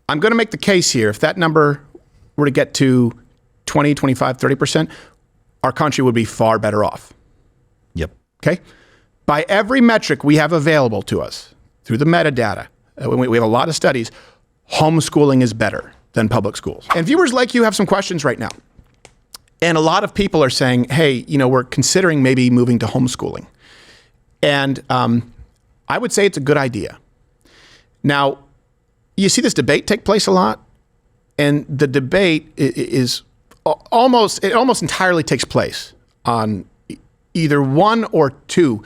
I'm going to make the case here. If that number were to get to 20, 25, 30%, our country would be far better off. Yep. Okay? By every metric we have available to us through the metadata, we have a lot of studies, homeschooling is better than public schools. And viewers like you have some questions right now. And a lot of people are saying, hey, we're considering maybe moving to homeschooling. And I would say it's a good idea. Now, you see this debate take place a lot, and the debate is almost entirely takes place on either one or two,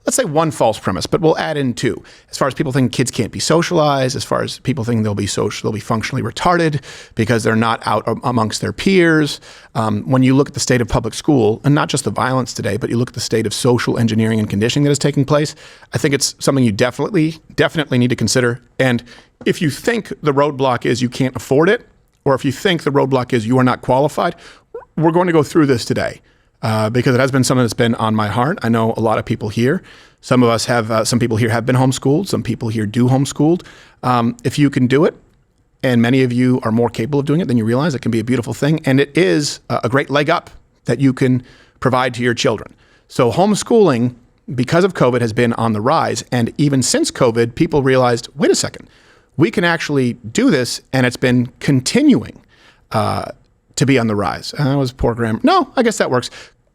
let's say one false premise, but we'll add in two. As far as people think kids can't be socialized, as far as people think they'll be functionally retarded because they're not out amongst their peers. When you look at the state of public school, and not just the violence today, but you look at the state of social engineering and conditioning that is taking place, I think it's something you definitely need to consider. And if you think the roadblock is you can't afford it, or if you think the roadblock is you are not qualified, we're going to go through this today. Because it has been something that's been on my heart. I know a lot of people here. Some of us have, some people here have been homeschooled. Some people here do homeschooled. If you can do it, and many of you are more capable of doing it than you realize, it can be a beautiful thing. And it is a great leg up that you can provide to your children. So homeschooling, because of COVID, has been on the rise. And even since COVID, people realized, wait a second, we can actually do this. And it's been continuing to be on the rise. That was poor grammar. No, I guess that works.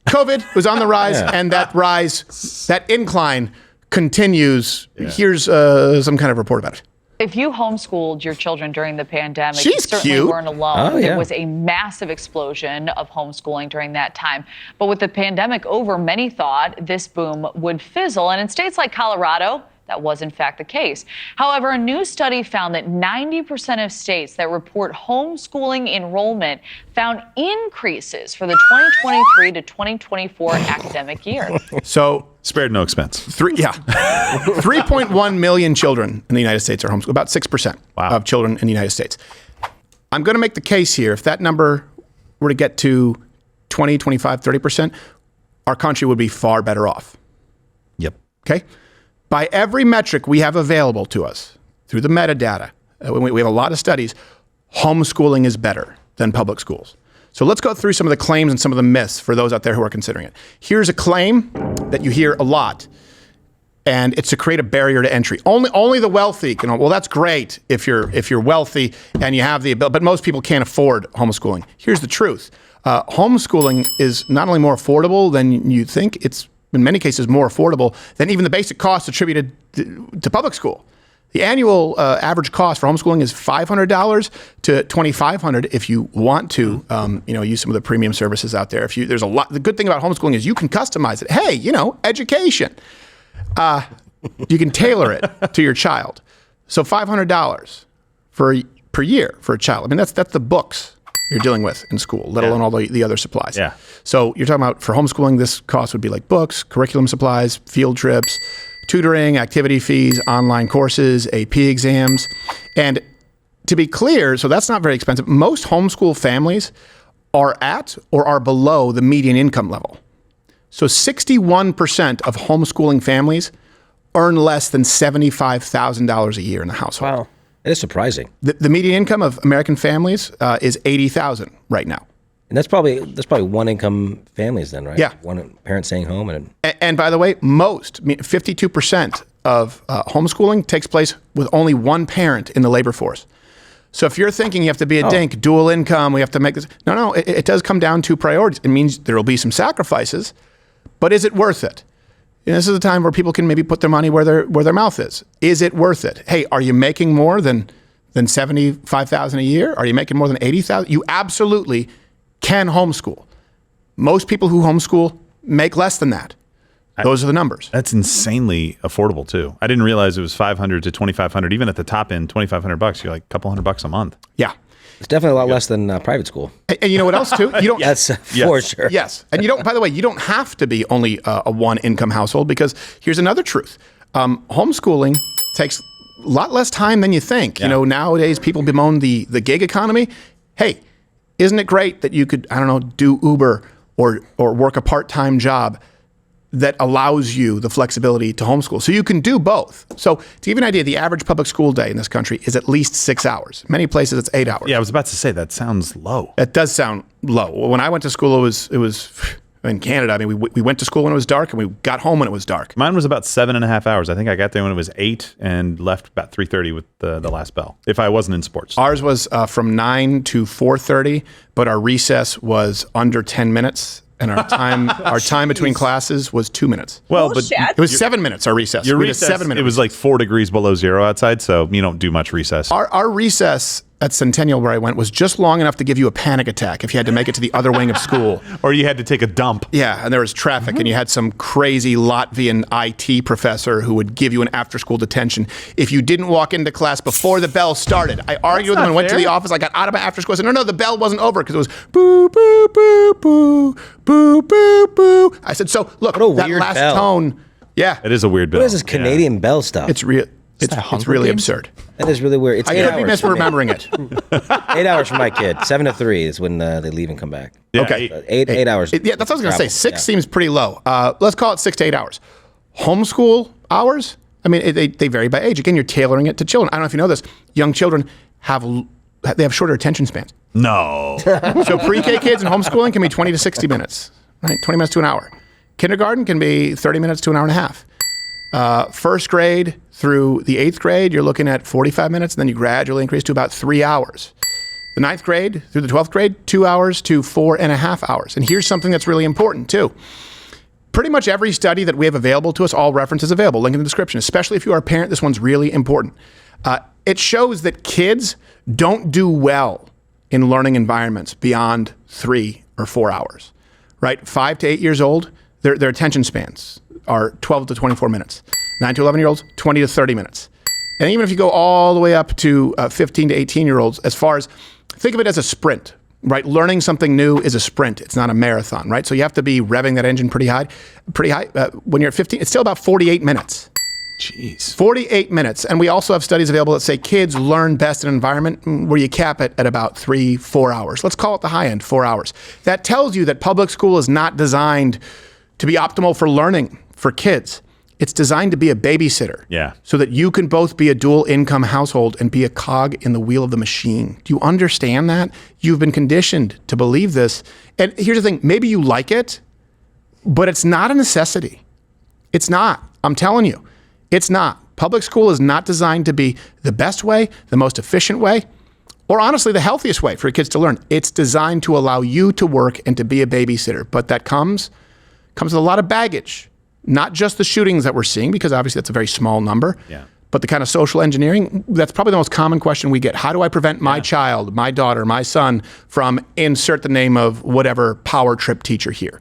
COVID was on the rise, and that rise, that incline continues. Yeah. Here's some kind of report about it. If you homeschooled your children during the pandemic, She's you certainly cute. weren't alone. There was a massive explosion of homeschooling during that time. But with the pandemic over, many thought this boom would fizzle. And in states like Colorado, that was in fact the case. However, a new study found that 90% of states that report homeschooling enrollment found increases for the 2023 to 2024 academic year. So spared no expense. 3.1 million children in the United States are homeschooled, about 6% of children in the United States. I'm going to make the case here. If that number were to get to 20, 25, 30%, our country would be far better off. Yep. Okay? By every metric we have available to us through the metadata, we have a lot of studies, homeschooling is better than public schools. So let's go through some of the claims and some of the myths for those out there who are considering it. Here's a claim that you hear a lot, and it's to create a barrier to entry. Only the wealthy can. Well, that's great if you're wealthy and you have the ability, but most people can't afford homeschooling. Here's the truth: homeschooling is not only more affordable than you think, it's in many cases more affordable than even the basic costs attributed to public school. The annual average cost for homeschooling is $500 to $2,500 if you want to, use some of the premium services out there. There's a lot. The good thing about homeschooling is you can customize it. Hey, education. You can tailor it to your child. So $500 per year for a child. I mean, that's the books you're dealing with in school, let alone all the other supplies. Yeah. So you're talking about for homeschooling, this cost would be like books, curriculum supplies, field trips, tutoring, activity fees, online courses, AP exams. And to be clear, so that's not very expensive. Most homeschool families are at or are below the median income level. So 61% of homeschooling families earn less than $75,000 a year in the household. Wow. It is surprising. The median income of American families is $80,000 right now. And that's probably one income families then, right? Yeah. One parent staying home. And by the way, 52% of homeschooling takes place with only one parent in the labor force. So if you're thinking you have to be a dink, dual income, we have to make this. No, it does come down to priorities. It means there will be some sacrifices, but is it worth it? This is a time where people can maybe put their money where their mouth is. Is it worth it? Hey, are you making more than $75,000 a year? Are you making more than $80,000? You absolutely can homeschool. Most people who homeschool make less than that. Those are the numbers. That's insanely affordable too. I didn't realize it was $500 to $2,500. Even at the top end, $2,500. You're like a couple $100 a month. Yeah. It's definitely a lot less than private school. And you know what else too? You don't. Yes, for sure. Yes, and you don't. By the way, you don't have to be only a one-income household, because here's another truth: homeschooling takes a lot less time than you think. Yeah. Nowadays people bemoan the gig economy. Hey, isn't it great that you could, do Uber or work a part-time job that allows you the flexibility to homeschool. So you can do both. So to give you an idea, the average public school day in this country is at least 6 hours. Many places it's 8 hours. Yeah, I was about to say that sounds low. It does sound low. When I went to school, it was in Canada. I mean, we went to school when it was dark and we got home when it was dark. Mine was about 7.5 hours. I think I got there when it was 8 and left about 3:30 with the last bell, if I wasn't in sports. Ours was from 9 to 4:30, but our recess was under 10 minutes. And our time between classes was 2 minutes. Well, Bullshit. but It was 7 minutes, our recess. your We had a recess, 7-minute it was like 4 degrees below zero outside, so you don't do much recess. Our recess at Centennial, where I went, was just long enough to give you a panic attack if you had to make it to the other wing of school. Or you had to take a dump. Yeah, and there was traffic, and you had some crazy Latvian IT professor who would give you an after-school detention if you didn't walk into class before the bell started. I argued with him and went to the office. I got out of my after-school. I said, no, the bell wasn't over because it was boo, boo, boo, boo, boo, boo, boo. I said, so look, What a that weird last bell. tone, yeah, It is a weird bill. What is this Canadian bell stuff? it's real. It's really absurd. That is really weird. It's I 8 could be hours. for me. misremembering it. 8 hours for my kid. 7 to 3 is when they leave and come back. Yeah, Okay. eight- Eight hours. Yeah, that's what I was going to say. travel. 6 Yeah. seems pretty low. Let's call it 6 to 8 hours. Homeschool hours, I mean, they vary by age. Again, you're tailoring it to children. I don't know if you know this. Young children have shorter attention spans. No. So pre-K kids in homeschooling can be 20 to 60 minutes, right? 20 minutes to an hour. Kindergarten can be 30 minutes to an hour and a half. First grade through the 8th grade, you're looking at 45 minutes, and then you gradually increase to about 3 hours. The 9th grade through the 12th grade, 2 hours to 4.5 hours. And here's something that's really important too. Pretty much every study that we have available to us, all references available, link in the description, especially if you are a parent, this one's really important. It shows that kids don't do well in learning environments beyond 3 or 4 hours, right? 5 to 8 years old, their attention spans are 12 to 24 minutes. 9 to 11-year-olds, 20 to 30 minutes. And even if you go all the way up to 15 to 18-year-olds, as far as, think of it as a sprint, right? Learning something new is a sprint. It's not a marathon, right? So you have to be revving that engine pretty high. When you're at 15, it's still about 48 minutes. Jeez. 48 minutes. And we also have studies available that say kids learn best in an environment where you cap it at about 3-4 hours. Let's call it the high end, 4 hours. That tells you that public school is not designed to be optimal for learning for kids. It's designed to be a babysitter. Yeah. So that you can both be a dual income household and be a cog in the wheel of the machine. Do you understand that? You've been conditioned to believe this. And here's the thing, maybe you like it, but it's not a necessity. It's not. I'm telling you, it's not. Public school is not designed to be the best way, the most efficient way, or honestly, the healthiest way for your kids to learn. It's designed to allow you to work and to be a babysitter. But that comes with a lot of baggage. Not just the shootings that we're seeing, because obviously that's a very small number, but the kind of social engineering, that's probably the most common question we get. How do I prevent my child, my daughter, my son from insert the name of whatever power trip teacher here?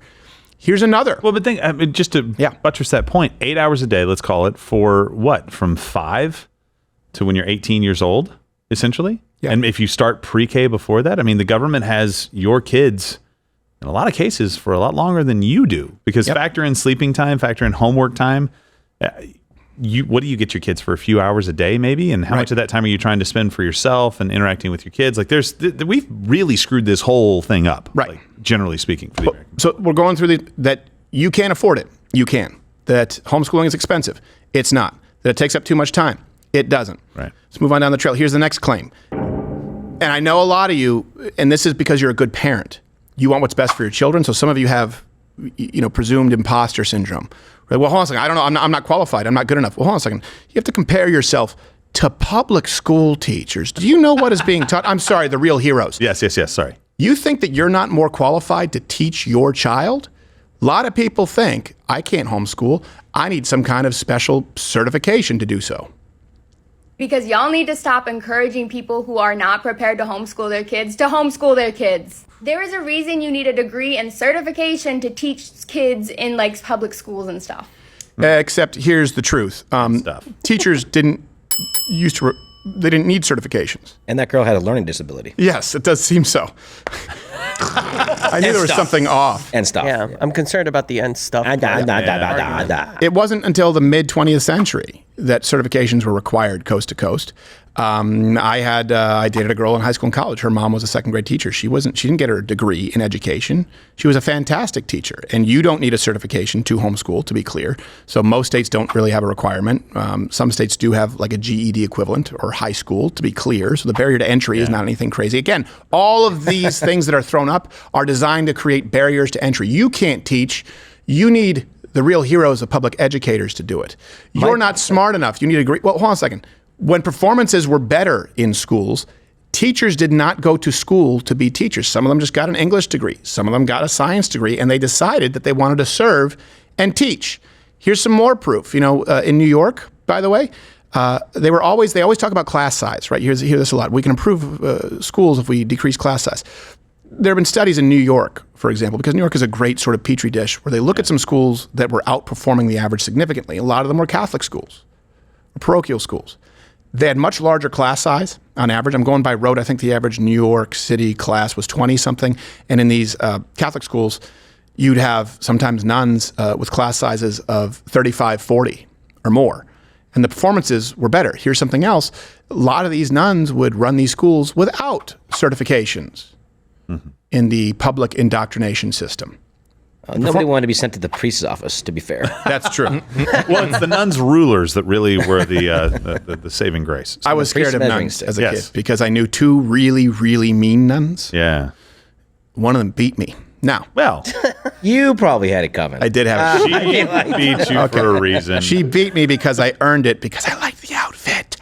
Here's another. Well, but think, I mean, just to buttress that point, 8 hours a day, let's call it, for what? From 5 to when you're 18 years old, essentially? Yeah. And if you start pre-K before that, I mean, the government has your kids in a lot of cases for a lot longer than you do, because factor in sleeping time, factor in homework time. What do you get your kids for? A few hours a day, maybe? And how much of that time are you trying to spend for yourself and interacting with your kids? Like, we've really screwed this whole thing up, Right. like, generally speaking. For the American. So we're going through that you can't afford it. You can. That homeschooling is expensive. It's not. That it takes up too much time. It doesn't. Right. Let's move on down the trail. Here's the next claim. And I know a lot of you, and this is because you're a good parent. You want what's best for your children. So some of you have, presumed imposter syndrome. Right? Well, hold on a second. I don't know. I'm not qualified. I'm not good enough. Well, hold on a second. You have to compare yourself to public school teachers. Do you know what is being taught? I'm sorry, the real heroes. Yes. Sorry. You think that you're not more qualified to teach your child? A lot of people think, I can't homeschool. I need some kind of special certification to do so. Because y'all need to stop encouraging people who are not prepared to homeschool their kids to homeschool their kids. There is a reason you need a degree and certification to teach kids in like public schools and stuff. Except here's the truth. Teachers didn't they didn't need certifications. And that girl had a learning disability. Yes, it does seem so. I knew there was something off. And stuff. Yeah, I'm concerned about the end stuff. It wasn't until the mid-20th century that certifications were required coast to coast. I dated a girl in high school and college. Her mom was a second grade teacher. She didn't get her degree in education. She was a fantastic teacher. And you don't need a certification to homeschool, to be clear. So most states don't really have a requirement. Some states do have like a GED equivalent or high school, to be clear. So the barrier to entry is not anything crazy. Again, all of these things that are thrown up are designed to create barriers to entry. You can't teach. You need the real heroes of public educators to do it. You're not smart enough. You need a degree. Well, hold on a second. When performances were better in schools, teachers did not go to school to be teachers. Some of them just got an English degree. Some of them got a science degree, and they decided that they wanted to serve and teach. Here's some more proof. In New York, by the way, they always talk about class size, right? You hear this a lot. We can improve schools if we decrease class size. There have been studies in New York, for example, because New York is a great sort of petri dish where they look at some schools that were outperforming the average significantly. A lot of them were Catholic schools, or parochial schools. They had much larger class size on average. I'm going by rote. I think the average New York City class was 20-something. And in these Catholic schools, you'd have sometimes nuns with class sizes of 35, 40 or more. And the performances were better. Here's something else. A lot of these nuns would run these schools without certifications in the public indoctrination system. Nobody wanted to be sent to the priest's office, to be fair. That's true. Well, it's the nuns' rulers that really were the saving grace. I was scared of measuring nuns stick. as a kid because I knew two really, really mean nuns. Yeah. One of them beat me. Now, Well, You probably had it coming. I did have she beat you for a reason. She beat me because I earned it because I liked the outfit.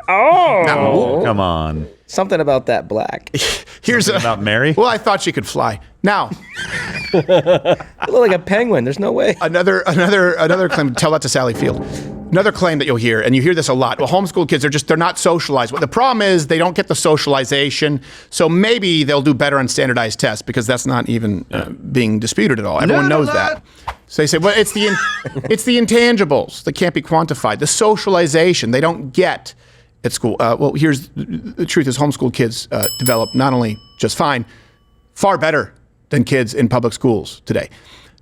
Oh, come on. Something about that black. Here's About Mary? Well, I thought she could fly. Now, You look like a penguin. There's no way. another claim. Tell that to Sally Field. Another claim that you'll hear, and you hear this a lot. Well, homeschool kids they're not socialized. Well, the problem is they don't get the socialization. So maybe they'll do better on standardized tests because that's not even being disputed at all. Everyone knows that. So they say, well, it's the intangibles that can't be quantified. The socialization they don't get at school. Well, here's the truth: is homeschool kids develop not only just fine, far better than kids in public schools today.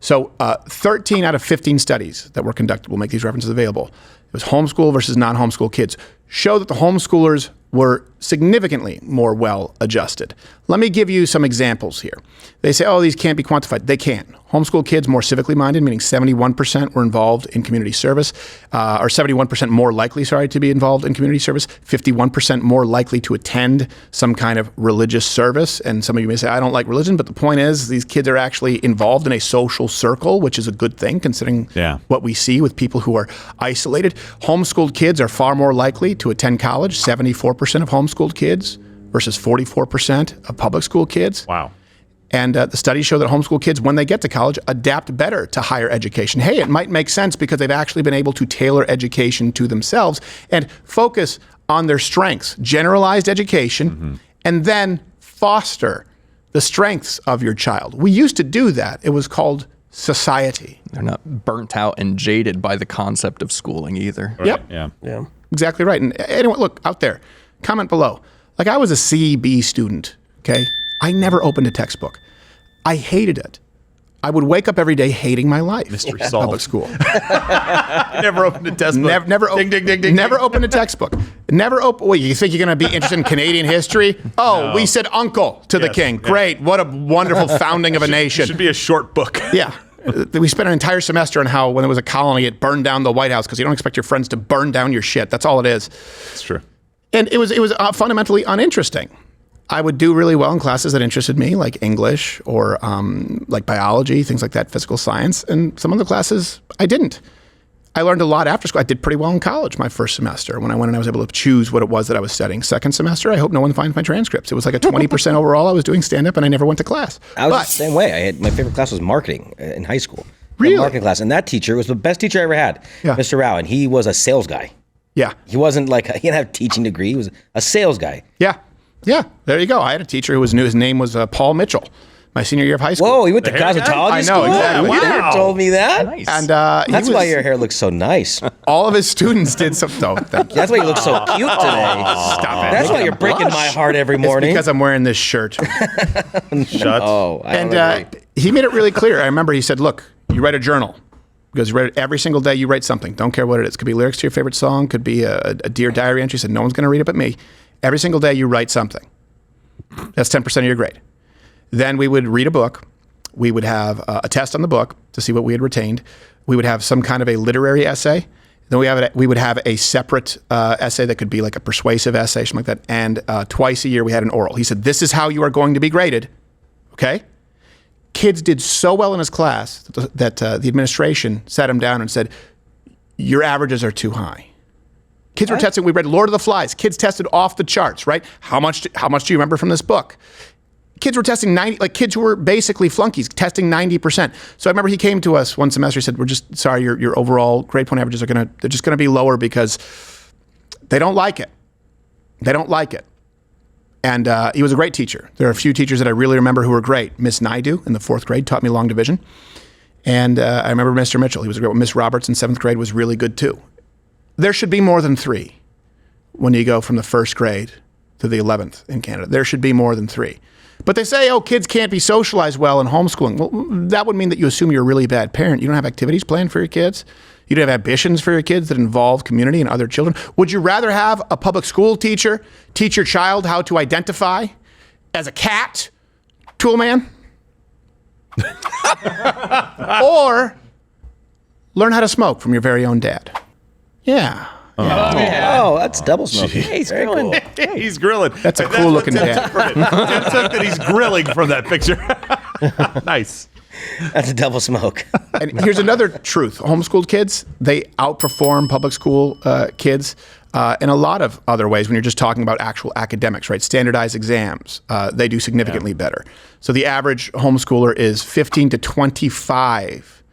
So 13 out of 15 studies that were conducted, we'll make these references available. It was homeschool versus non-homeschool kids. Show that the homeschoolers were significantly more well-adjusted. Let me give you some examples here. They say, oh, these can't be quantified. They can. Homeschool kids more civically minded, meaning 71% were involved in community service, or 71% more likely, to be involved in community service, 51% more likely to attend some kind of religious service. And some of you may say, I don't like religion, but the point is these kids are actually involved in a social circle, which is a good thing considering what we see with people who are isolated. Homeschooled kids are far more likely to attend college, 74% of homeschooled kids versus 44% of public school kids. Wow. And the studies show that homeschool kids, when they get to college, adapt better to higher education. Hey, it might make sense because they've actually been able to tailor education to themselves and focus on their strengths, generalized education, and then foster the strengths of your child. We used to do that. It was called society. They're not burnt out and jaded by the concept of schooling either. Right. Yep. Yeah. Exactly right. And anyone, look out there, comment below. Like I was a CB student, okay? I never opened a textbook. I hated it. I would wake up every day hating my life. Mystery at solved. public school. Never opened a textbook. Never opened a textbook. Wait, you think you're going to be interested in Canadian history? Oh, No. we said uncle to the king. Yeah. Great. What a wonderful founding of a nation. Should be a short book. Yeah. We spent an entire semester on how when there was a colony, it burned down the White House because you don't expect your friends to burn down your shit. That's all it is. It's true. And it was fundamentally uninteresting. I would do really well in classes that interested me, like English or like biology, things like that, physical science. And some of the classes I didn't. I learned a lot after school. I did pretty well in college my first semester when I went and I was able to choose what it was that I was studying. Second semester, I hope no one finds my transcripts. It was like a 20% overall. I was doing stand-up and I never went to class. I was the same way. My favorite class was marketing in high school. Really? Marketing class. And that teacher was the best teacher I ever had, Yeah. Mr. Rao. And he was a sales guy. Yeah. He wasn't like, he didn't have a teaching degree. He was a sales guy. Yeah. Yeah. There you go. I had a teacher who was new. His name was Paul Mitchell, my senior year of high school. Whoa, he went to hair guy? cosmetology I know, school? exactly. You never Wow. told me that. Nice. And That's why your hair looks so nice. all of his students did something. Oh, thank you. That's why you look so cute today. Stop it. That's why you're breaking my heart every It's morning. because I'm wearing this shirt. Shut. Oh, I don't And agree. he made it really clear. I remember he said, look, you write a journal. Because every single day you write something. Don't care what it is. Could be lyrics to your favorite song. Could be a Dear Diary entry. Said no one's going to read it but me. Every single day you write something. That's 10% of your grade. Then we would read a book. We would have a test on the book to see what we had retained. We would have some kind of a literary essay. Then we would have a separate essay that could be like a persuasive essay, something like that. And twice a year we had an oral. He said, this is how you are going to be graded. Okay? Kids did so well in his class that the administration sat him down and said, your averages are too high. Kids were testing. We read Lord of the Flies. Kids tested off the charts, right? How much do you remember from this book? Kids were testing 90, like kids who were basically flunkies, testing 90%. So I remember he came to us one semester. He said, we're just sorry, your overall grade point averages they're just going to be lower because they don't like it. They don't like it. And he was a great teacher. There are a few teachers that I really remember who were great. Miss Naidu in the 4th grade taught me long division. And I remember Mr. Mitchell. He was a great one. Miss Roberts in 7th grade was really good too. There should be more than 3 when you go from the 1st grade to the 11th in Canada. There should be more than 3. But they say, oh, kids can't be socialized well in homeschooling. Well, that would mean that you assume you're a really bad parent. You don't have activities planned for your kids. You don't have ambitions for your kids that involve community and other children. Would you rather have a public school teacher teach your child how to identify as a cat, tool man? Or learn how to smoke from your very own dad? Yeah. Oh, that's double smoking. Hey, he's grilling. He's grilling. That's a cool looking dad. Tim took that he's grilling from that picture. Nice. That's a double smoke. And here's another truth. Homeschooled kids, they outperform public school kids in a lot of other ways when you're just talking about actual academics, right? Standardized exams, they do significantly better. So the average homeschooler is 15 to 25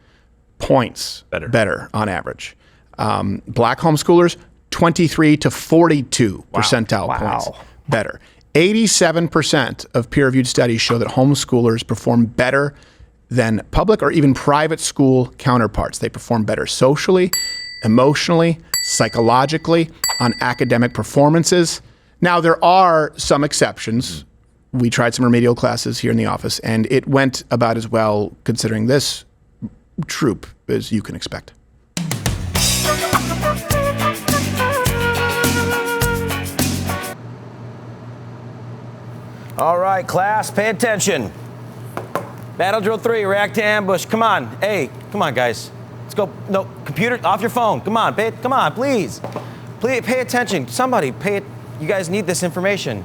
points better on average. Black homeschoolers, 23 to 42 percentile points better. 87% of peer-reviewed studies show that homeschoolers perform better than public or even private school counterparts. They perform better socially, emotionally, psychologically, on academic performances. Now, there are some exceptions. We tried some remedial classes here in the office, and it went about as well considering this troop as you can expect. All right, class, pay attention. Battle drill 3, react to ambush. Come on, hey, come on, guys. Let's go. No, computer, off your phone. Come on, come on, please. Please, pay attention. Somebody, pay it. You guys need this information.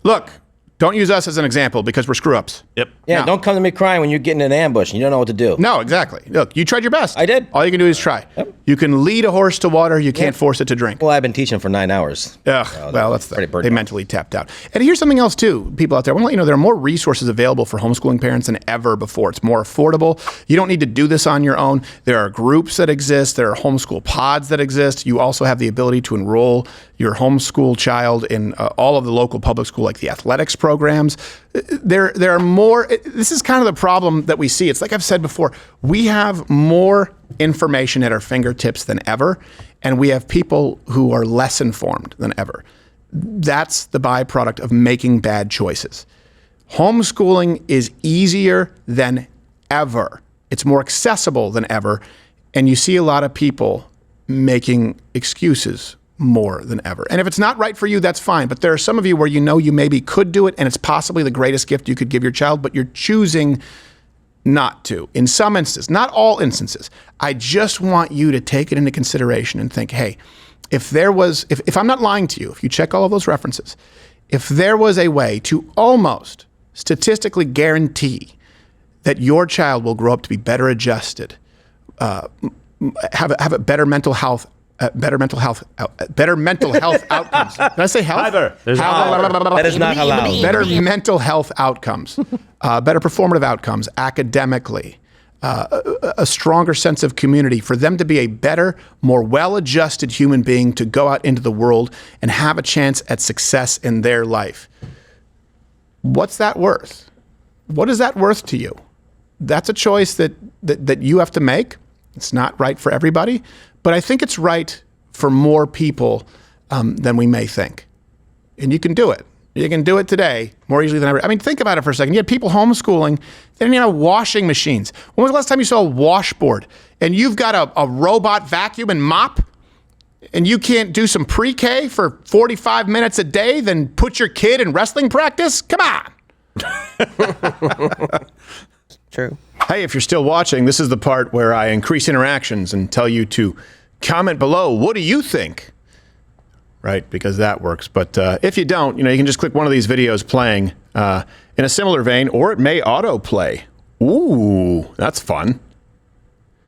Look, don't use us as an example because we're screw-ups. Yep. Yeah, No. don't come to me crying when you're getting in an ambush and you don't know what to do. No, exactly. Look, you tried your best. I did. All you can do is try. Yep. You can lead a horse to water. You can't force it to drink. Well, I've been teaching for 9 hours. Ugh, well, that's pretty burnt they out. mentally tapped out. And here's something else too, people out there. I want to let you know there are more resources available for homeschooling parents than ever before. It's more affordable. You don't need to do this on your own. There are groups that exist. There are homeschool pods that exist. You also have the ability to enroll your homeschool child in all of the local public school, like the athletics programs. There are more. This is kind of the problem that we see. It's like I've said before. We have more information at our fingertips than ever, and we have people who are less informed than ever. That's the byproduct of making bad choices. Homeschooling is easier than ever. It's more accessible than ever, and you see a lot of people making excuses more than ever. And if it's not right for you, that's fine. But there are some of you where you know you maybe could do it, and it's possibly the greatest gift you could give your child, but you're choosing not to. In some instances, not all instances. I just want you to take it into consideration and think, hey, if I'm not lying to you, if you check all of those references, if there was a way to almost statistically guarantee that your child will grow up to be better adjusted, have a better mental health, better mental health outcomes. Did I say health? Either. That is not allowed. Better mental health outcomes, better performative outcomes academically, a stronger sense of community, for them to be a better, more well-adjusted human being to go out into the world and have a chance at success in their life. What's that worth? What is that worth to you? That's a choice that you have to make. It's not right for everybody, but I think it's right for more people than we may think. And you can do it. You can do it today more easily than ever. I mean, think about it for a second. You had people homeschooling. They didn't even have washing machines. When was the last time you saw a washboard? And you've got a robot vacuum and mop? And you can't do some pre-K for 45 minutes a day, then put your kid in wrestling practice? Come on. True. Hey, if you're still watching, this is the part where I increase interactions and tell you to comment below. What do you think? Right, because that works. But if you don't, you can just click one of these videos playing in a similar vein, or it may autoplay. Ooh, that's fun.